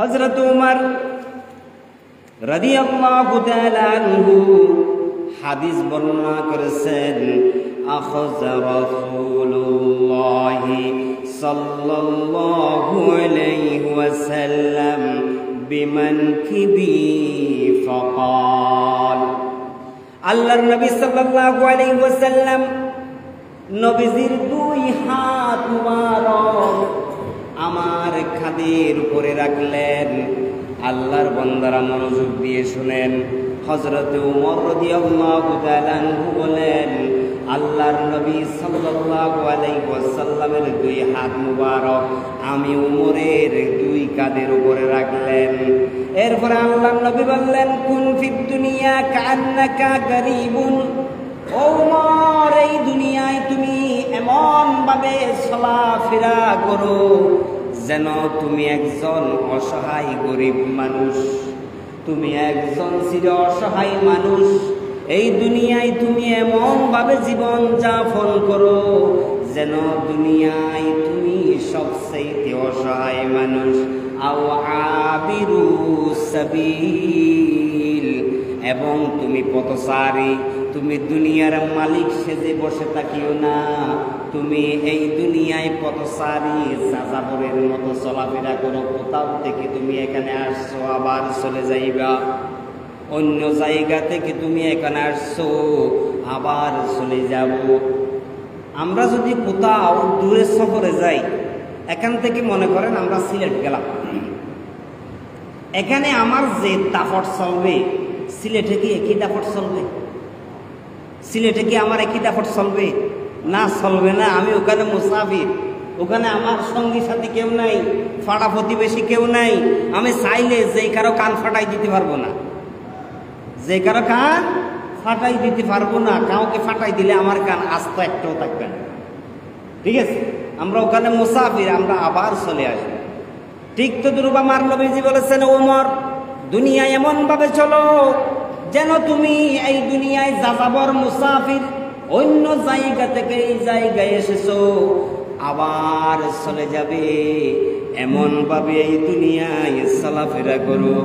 হযরত উমর রাদিয়াল্লাহু তাআলা আনহু হাদিস বর্ণনা করেছেন, আখাযা রাসূলুল্লাহ সাল্লাল্লাহু আলাইহি ওয়াসাল্লাম বিমানকিবি ফাকাল, আল্লাহর নবী সাল্লাল্লাহু আলাইহি ওয়াসাল্লাম নবীজির দুই হাত মুবারক আমার খাদের উপরে রাখলেন। আল্লাহর বান্দারা মনোযোগ দিয়ে শুনেন। হযরত উমর রাদিয়াল্লাহু তাআলা আনহু বলেন, আল্লাহর নবী সাল্লাল্লাহু আলাইহি ওয়াসাল্লামের দুই হাত মুবারক আমি উমরের দুই কাঁধের উপরে রাখলেন। এরপরে আল্লাহর নবী বললেন, কুন ফিদ দুনিয়া কান্নাকা গরীবুন, ও উমর এই দুনিয়ায় তুমি এমন ভাবে চলাফেরা করো যেন তুমি একজন অসহায় গরিব মানুষ, তুমি একজন চির অসহায় মানুষ। এই দুনিয়ায় তুমি এমন ভাবে জীবন যাপন করো যেন দুনিয়ায় তুমি সবচেয়ে অসহায় মানুষ। আও আবিরু সাবিল, এবং তুমি পথচারী, তুমি দুনিয়ার মালিক সেজে বসে থাকিও না, তুমি এই দুনিয়ায় পথচারী যাযাবরের মতো চলাফেরা করো। কোথাও থেকে তুমি এখানে আসছো আবার চলে যাইবা, অন্য জায়গা থেকে তুমি এখানে আসছো আবার চলে যাব। আমরা যদি কোথাও দূরের সফরে যাই, এখান থেকে মনে করেন আমরা সিলেট গেলাম, এখানে আমার যে দাপট চলবে সিলেটে কি একই দাপট চলবে? সিলেটে কি আমার একই দাপট চলবে? না, চলবে না। আমি ওখানে মুসাফির, ওখানে আমার সঙ্গী সাথী কেউ নাই, ফাড়া প্রতিবেশী কেউ নাই। আমি চাইলে যে কারো কান ফাটাই দিতে পারবো না, যে কারো কান ফাটাই দিতে পারবো না। কাউকে ফাটাই দিলে আমার কান আস্ত একটাও থাকবে না। ঠিক আছে, আমরা ওখানে মুসাফির, আমরা আবার চলে আসবো। ঠিক তো দুরূপ আমার নবীজি বলেছেন, ওমর দুনিয়ায় এমন ভাবে চলো যেন তুমি এই দুনিয়ায় যাযাবর মুসাফির, অন্য জায়গা থেকে এই জায়গায় এসেছো আবার চলে যাবে, এমন ভাবে এই দুনিয়ায় চলাফেরা করো।